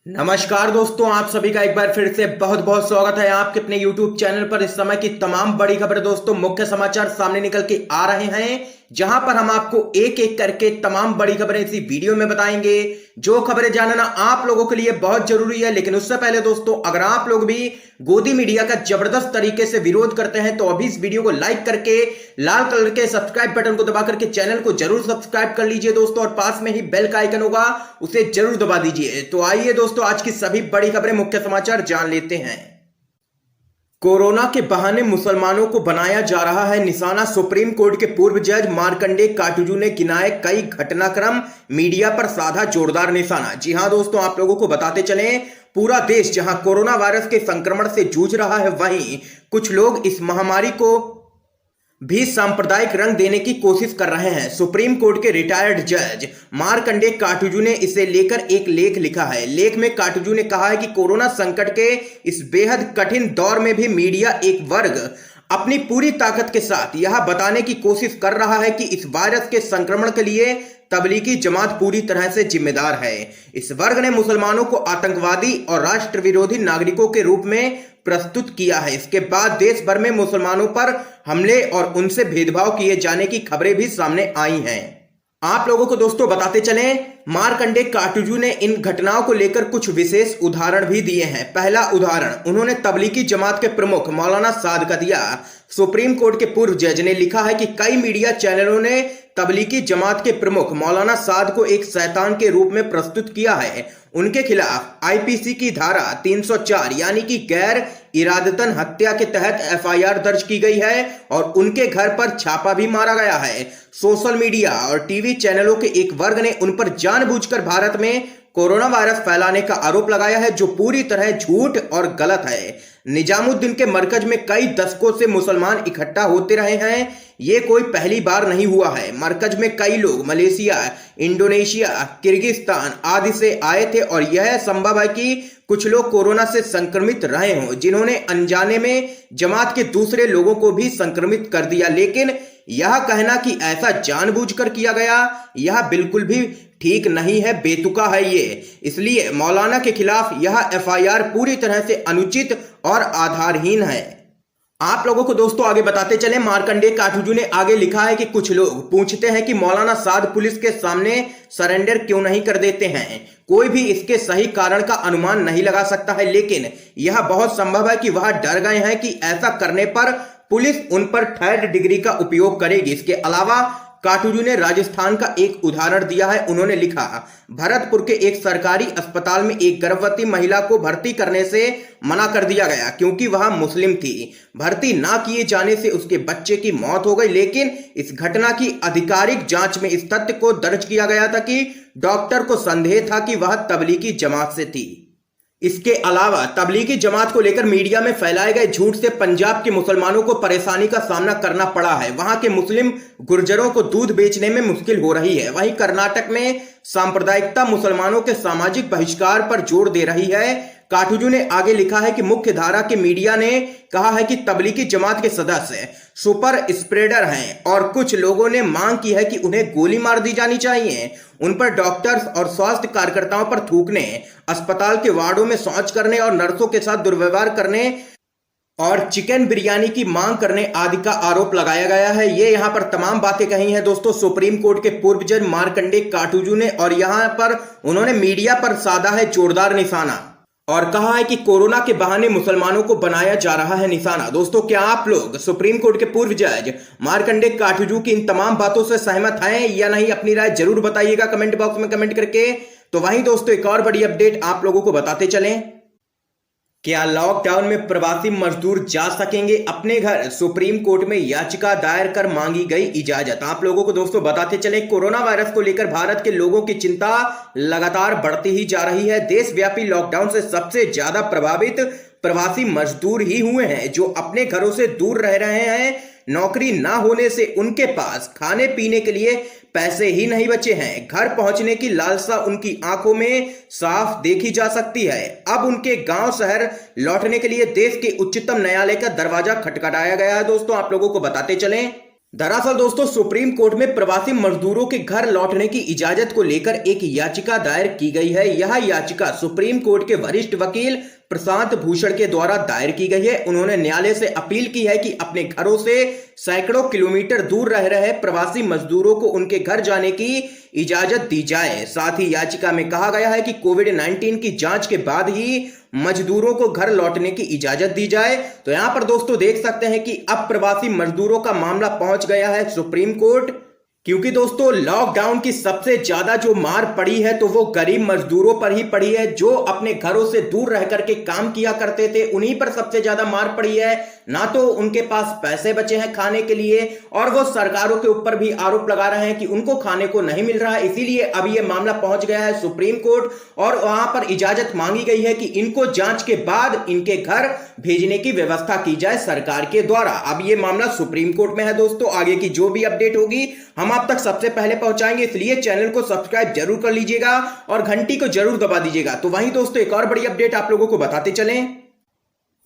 नमस्कार दोस्तों, आप सभी का एक बार फिर से बहुत बहुत स्वागत है आपके अपने YouTube चैनल पर। इस समय की तमाम बड़ी खबरें दोस्तों, मुख्य समाचार सामने निकल के आ रहे हैं, जहां पर हम आपको एक एक करके तमाम बड़ी खबरें इसी वीडियो में बताएंगे। जो खबरें जानना आप लोगों के लिए बहुत जरूरी है, लेकिन उससे पहले दोस्तों, अगर आप लोग भी गोदी मीडिया का जबरदस्त तरीके से विरोध करते हैं तो अभी इस वीडियो को लाइक करके लाल कलर के सब्सक्राइब बटन को दबा करके चैनल को जरूर सब्सक्राइब कर लीजिए दोस्तों, और पास में ही बेल का आइकन होगा उसे जरूर दबा दीजिए। तो आइए दोस्तों, आज की सभी बड़ी खबरें, मुख्य समाचार जान लेते हैं। कोरोना के बहाने मुसलमानों को बनाया जा रहा है निशाना, सुप्रीम कोर्ट के पूर्व जज मार्कंडेय काटजू ने गिनाए कई घटनाक्रम, मीडिया पर साधा जोरदार निशाना। जी हां दोस्तों, आप लोगों को बताते चले, पूरा देश जहां कोरोना वायरस के संक्रमण से जूझ रहा है, वहीं कुछ लोग इस महामारी को भी सांप्रदायिक रंग देने की कोशिश कर रहे हैं। सुप्रीम कोर्ट के रिटायर्ड जज मार्कंडेय काटजू ने इसे लेकर एक लेख लिखा है। लेख में काटजू ने कहा है कि कोरोना संकट के इस बेहद कठिन दौर में भी मीडिया एक वर्ग अपनी पूरी ताकत के साथ यह बताने की कोशिश कर रहा है कि इस वायरस के संक्रमण के लिए तबलीगी जमात पूरी तरह से जिम्मेदार है। इस वर्ग ने मुसलमानों को आतंकवादी और राष्ट्र विरोधी नागरिकों के रूप में प्रस्तुत किया है। इसके बाद देश भर में मुसलमानों पर हमले और उनसे भेदभाव किए जाने की खबरें भी सामने आई हैं। आप लोगों को दोस्तों बताते चलें, मार्कंडेय काटजू ने इन घटनाओं को लेकर कुछ विशेष उदाहरण भी दिए हैं। पहला उदाहरण उन्होंने तबलीगी जमात के प्रमुख मौलाना साद का दिया। सुप्रीम कोर्ट के पूर्व जज ने लिखा है कि कई मीडिया चैनलों ने तबलीगी जमात के प्रमुख मौलाना साद को एक शैतान के रूप में प्रस्तुत किया है। उनके खिलाफ आईपीसी की धारा 304 यानी कि गैर इरादतन हत्या के तहत एफआईआर दर्ज की गई है और उनके घर पर छापा भी मारा गया है। सोशल मीडिया और टीवी चैनलों के एक वर्ग ने उन पर जानबूझकर भारत में कोरोना वायरस फैलाने का आरोप लगाया है, जो पूरी तरह झूठ और गलत है। निजामुद्दीन के मरकज में कई दशकों से मुसलमान इकट्ठा होते रहे हैं, ये कोई पहली बार नहीं हुआ है। मरकज में कई लोग मलेशिया, इंडोनेशिया, किर्गिस्तान आदि से आए थे और यह संभव है कि कुछ लोग कोरोना से संक्रमित रहे हों, जिन्होंने अनजाने में जमात के दूसरे लोगों को भी संक्रमित कर दिया। लेकिन यह कहना कि ऐसा जानबूझकर किया गया, यह बिल्कुल भी ठीक नहीं है, बेतुका है ये। इसलिए मौलाना के खिलाफ यह एफआईआर पूरी तरह से अनुचित और आधारहीन है। आप लोगों को दोस्तों आगे बताते चले, मार्कंडेय काटजू ने आगे लिखा है कि कुछ लोग पूछते हैं कि मौलाना साद पुलिस के सामने सरेंडर क्यों नहीं कर देते हैं। कोई भी इसके सही कारण का अनुमान नहीं लगा सकता है, लेकिन यह बहुत संभव है कि वह डर गए हैं कि ऐसा करने पर पुलिस उन पर थर्ड डिग्री का उपयोग करेगी। इसके अलावा काटजू ने राजस्थान का एक उदाहरण दिया है। उन्होंने लिखा, भरतपुर के एक सरकारी अस्पताल में एक गर्भवती महिला को भर्ती करने से मना कर दिया गया क्योंकि वह मुस्लिम थी। भर्ती ना किए जाने से उसके बच्चे की मौत हो गई, लेकिन इस घटना की आधिकारिक जांच में इस तथ्य को दर्ज किया गया था कि डॉक्टर को संदेह था कि वह तबलीगी जमात से थी। इसके अलावा तबलीगी जमात को लेकर मीडिया में फैलाए गए झूठ से पंजाब के मुसलमानों को परेशानी का सामना करना पड़ा है। वहां के मुस्लिम गुर्जरों को दूध बेचने में मुश्किल हो रही है। वहीं कर्नाटक में सांप्रदायिकता मुसलमानों के सामाजिक बहिष्कार पर जोर दे रही है। काटजू ने आगे लिखा है कि मुख्य धारा के मीडिया ने कहा है कि तबलीगी जमात के सदस्य सुपर स्प्रेडर हैं और कुछ लोगों ने मांग की है कि उन्हें गोली मार दी जानी चाहिए। उन पर डॉक्टर्स और स्वास्थ्य कार्यकर्ताओं पर थूकने, अस्पताल के वार्डों में शौच करने और नर्सों के साथ दुर्व्यवहार करने और चिकन बिरयानी की मांग करने आदि का आरोप लगाया गया है। ये यहाँ पर तमाम बातें कही हैं दोस्तों सुप्रीम कोर्ट के पूर्व जज मार्कंडेय काटजू ने, और यहाँ पर उन्होंने मीडिया पर साधा है जोरदार निशाना और कहा है कि कोरोना के बहाने मुसलमानों को बनाया जा रहा है निशाना। दोस्तों, क्या आप लोग सुप्रीम कोर्ट के पूर्व जज मार्कंडेय काटजू की इन तमाम बातों से सहमत हैं या नहीं? अपनी राय जरूर बताइएगा कमेंट बॉक्स में कमेंट करके। तो वहीं दोस्तों, एक और बड़ी अपडेट आप लोगों को बताते चलें, क्या लॉकडाउन में प्रवासी मजदूर जा सकेंगे अपने घर? सुप्रीम कोर्ट में याचिका दायर कर मांगी गई इजाजत। आप लोगों को दोस्तों बताते चले, कोरोना वायरस को लेकर भारत के लोगों की चिंता लगातार बढ़ती ही जा रही है। देशव्यापी लॉकडाउन से सबसे ज्यादा प्रभावित प्रवासी मजदूर ही हुए हैं, जो अपने घरों से दूर रह रहे हैं। नौकरी ना होने से उनके पास खाने पीने के लिए पैसे ही नहीं बचे हैं। घर पहुंचने की लालसा उनकी आंखों में साफ देखी जा सकती है। अब उनके गांव शहर लौटने के लिए देश के उच्चतम न्यायालय का दरवाजा खटखटाया गया है। दोस्तों, आप लोगों को बताते चलें, दरअसल दोस्तों सुप्रीम कोर्ट में प्रवासी मजदूरों के घर लौटने की इजाजत को लेकर एक याचिका दायर की गई है। यह याचिका सुप्रीम कोर्ट के वरिष्ठ वकील प्रशांत भूषण के द्वारा दायर की गई है। उन्होंने न्यायालय से अपील की है कि अपने घरों से सैकड़ों किलोमीटर दूर रह रहे प्रवासी मजदूरों को उनके घर जाने की इजाजत दी जाए। साथ ही याचिका में कहा गया है कि कोविड-19 की जांच के बाद ही मजदूरों को घर लौटने की इजाजत दी जाए। तो यहां पर दोस्तों देख सकते हैं कि अब प्रवासी मजदूरों का मामला पहुंच गया है सुप्रीम कोर्ट, क्योंकि दोस्तों लॉकडाउन की सबसे ज्यादा जो मार पड़ी है तो वो गरीब मजदूरों पर ही पड़ी है। जो अपने घरों से दूर रह करके काम किया करते थे उन्हीं पर सबसे ज्यादा मार पड़ी है। ना तो उनके पास पैसे बचे हैं खाने के लिए और वो सरकारों के ऊपर भी आरोप लगा रहे हैं कि उनको खाने को नहीं मिल रहा है। इसीलिए अब ये मामला पहुंच गया है सुप्रीम कोर्ट और वहां पर इजाजत मांगी गई है कि इनको जांच के बाद इनके घर भेजने की व्यवस्था की जाए सरकार के द्वारा। अब ये मामला सुप्रीम कोर्ट में है दोस्तों। आगे की जो भी अपडेट होगी हम आप तक सबसे पहले पहुंचाएंगे, इसलिए चैनल को सब्सक्राइब जरूर कर लीजिएगा और घंटी को जरूर दबा दीजिएगा। तो वहीं दोस्तों एक और बड़ी अपडेट आप लोगों को बताते चलें।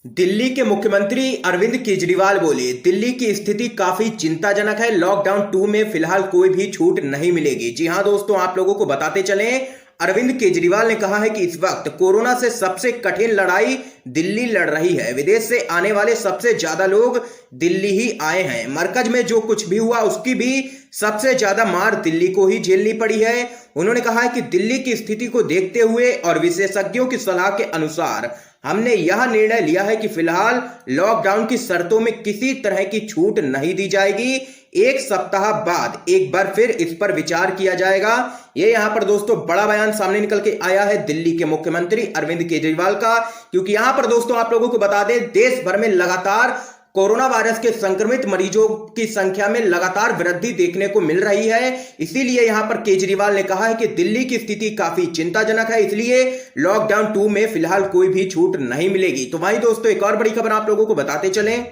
दिल्ली के मुख्यमंत्री अरविंद केजरीवाल बोले, दिल्ली की स्थिति काफी चिंताजनक है, लॉकडाउन 2 में फिलहाल कोई भी छूट नहीं मिलेगी। जी हां दोस्तों, आप लोगों को बताते चलें, अरविंद केजरीवाल ने कहा है कि इस वक्त कोरोना से सबसे कठिन लड़ाई दिल्ली लड़ रही है। विदेश से आने वाले सबसे ज्यादा लोग दिल्ली ही आए हैं। मरकज में जो कुछ भी हुआ उसकी भी सबसे ज्यादा मार दिल्ली को ही झेलनी पड़ी है। उन्होंने कहा है कि दिल्ली की स्थिति को देखते हुए और विशेषज्ञों की सलाह के अनुसार हमने यह निर्णय लिया है कि फिलहाल लॉकडाउन की शर्तों में किसी तरह की छूट नहीं दी जाएगी। एक सप्ताह बाद एक बार फिर इस पर विचार किया जाएगा। ये यहां पर दोस्तों बड़ा बयान सामने निकल के आया है दिल्ली के मुख्यमंत्री अरविंद केजरीवाल का, क्योंकि यहां पर दोस्तों आप लोगों को बता दें देश भर में लगातार कोरोना वायरस के संक्रमित मरीजों की संख्या में लगातार वृद्धि देखने को मिल रही है। इसीलिए यहां पर केजरीवाल ने कहा है कि दिल्ली की स्थिति काफी चिंताजनक है, इसलिए लॉकडाउन 2 में फिलहाल कोई भी छूट नहीं मिलेगी। तो वहीं दोस्तों एक और बड़ी खबर आप लोगों को बताते चलें।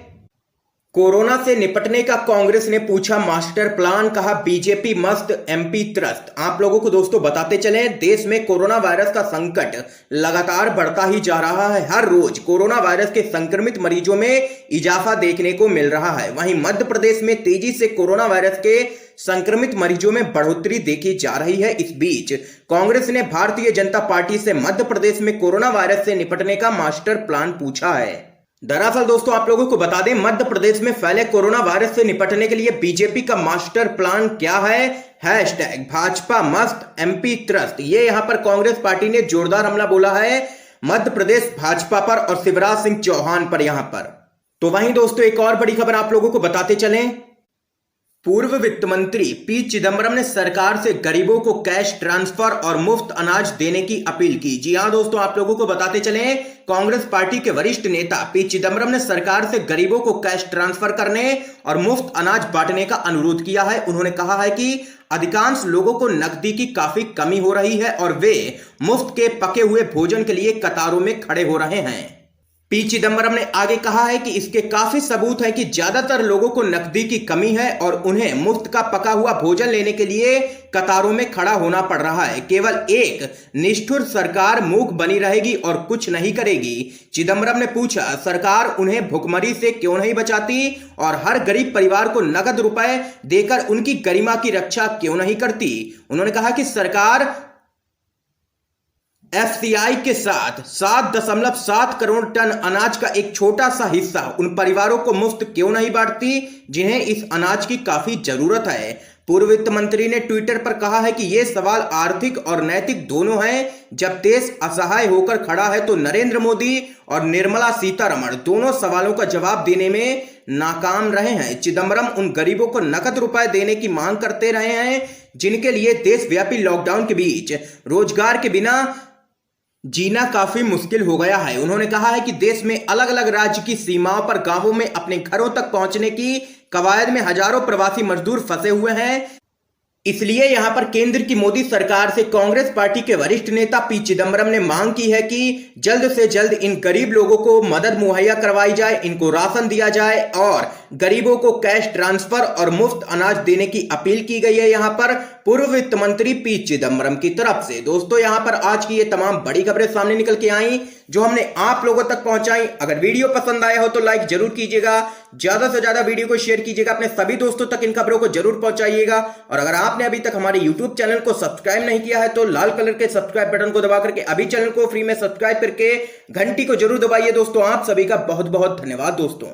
कोरोना से निपटने का कांग्रेस ने पूछा मास्टर प्लान, कहा बीजेपी मस्त एमपी त्रस्त। आप लोगों को दोस्तों बताते चलें, देश में कोरोना वायरस का संकट लगातार बढ़ता ही जा रहा है। हर रोज कोरोना वायरस के संक्रमित मरीजों में इजाफा देखने को मिल रहा है। वहीं मध्य प्रदेश में तेजी से कोरोना वायरस के संक्रमित मरीजों में बढ़ोतरी देखी जा रही है। इस बीच कांग्रेस ने भारतीय जनता पार्टी से मध्य प्रदेश में कोरोना वायरस से निपटने का मास्टर प्लान पूछा है। दरअसल दोस्तों आप लोगों को बता दें, मध्य प्रदेश में फैले कोरोना वायरस से निपटने के लिए बीजेपी का मास्टर प्लान क्या है। हैशटैग भाजपा मस्त एमपी त्रस्त। ये यहां पर कांग्रेस पार्टी ने जोरदार हमला बोला है मध्य प्रदेश भाजपा पर और शिवराज सिंह चौहान पर यहां पर। तो वहीं दोस्तों एक और बड़ी खबर आप लोगों को बताते चलें। पूर्व वित्त मंत्री पी चिदम्बरम ने सरकार से गरीबों को कैश ट्रांसफर और मुफ्त अनाज देने की अपील की। जी हां दोस्तों, आप लोगों को बताते चलें, कांग्रेस पार्टी के वरिष्ठ नेता पी चिदम्बरम ने सरकार से गरीबों को कैश ट्रांसफर करने और मुफ्त अनाज बांटने का अनुरोध किया है। उन्होंने कहा है कि अधिकांश लोगों को नकदी की काफी कमी हो रही है और वे मुफ्त के पके हुए भोजन के लिए कतारों में खड़े हो रहे हैं। पी चिदम्बरम ने आगे कहा है कि इसके काफी सबूत हैं कि ज्यादातर लोगों को नकदी की कमी है और उन्हें मुफ्त का पका हुआ भोजन लेने के लिए कतारों में खड़ा होना पड़ रहा है। केवल एक निष्ठुर सरकार मूक बनी रहेगी और कुछ नहीं करेगी। चिदम्बरम ने पूछा, सरकार उन्हें भुखमरी से क्यों नहीं बचाती और हर गरीब परिवार को नकद रुपए देकर उनकी गरिमा की रक्षा क्यों नहीं करती। उन्होंने कहा कि सरकार एफसीआई के साथ 7.7 करोड़ टन अनाज का एक छोटा सा हिस्सा उन परिवारों को मुफ्त क्यों नहीं बांटती जिन्हें इस अनाज की काफी जरूरत है। पूर्व वित्त मंत्री ने ट्विटर पर कहा है कि यह सवाल आर्थिक और नैतिक दोनों है। जब देश असहाय होकर खड़ा है तो नरेंद्र मोदी और निर्मला सीतारमण दोनों सवालों का जवाब देने में नाकाम रहे हैं। चिदम्बरम उन गरीबों को नकद रुपए देने की मांग करते रहे हैं जिनके लिए देशव्यापी लॉकडाउन के बीच रोजगार के बिना जीना काफी मुश्किल हो गया है। उन्होंने कहा है कि देश में अलग अलग राज्य की सीमाओं पर गांवों में अपने घरों तक पहुंचने की कवायद में हजारों प्रवासी मजदूर फंसे हुए हैं। इसलिए यहां पर केंद्र की मोदी सरकार से कांग्रेस पार्टी के वरिष्ठ नेता पी चिदम्बरम ने मांग की है कि जल्द से जल्द इन गरीब लोगों को मदद मुहैया करवाई जाए, इनको राशन दिया जाए और गरीबों को कैश ट्रांसफर और मुफ्त अनाज देने की अपील की गई है यहां पर पूर्व वित्त मंत्री पी चिदम्बरम की तरफ से। दोस्तों यहां पर आज की ये तमाम बड़ी खबरें सामने निकल के आई जो हमने आप लोगों तक पहुंचाई। अगर वीडियो पसंद आया हो तो लाइक जरूर कीजिएगा, ज्यादा से ज्यादा वीडियो को शेयर कीजिएगा, अपने सभी दोस्तों तक इन खबरों को जरूर पहुंचाइएगा। और अगर आपने अभी तक हमारे यूट्यूब चैनल को सब्सक्राइब नहीं किया है तो लाल कलर के सब्सक्राइब बटन को दबा करके अभी चैनल को फ्री में सब्सक्राइब करके घंटी को जरूर दबाइए। दोस्तों आप सभी का बहुत बहुत धन्यवाद दोस्तों।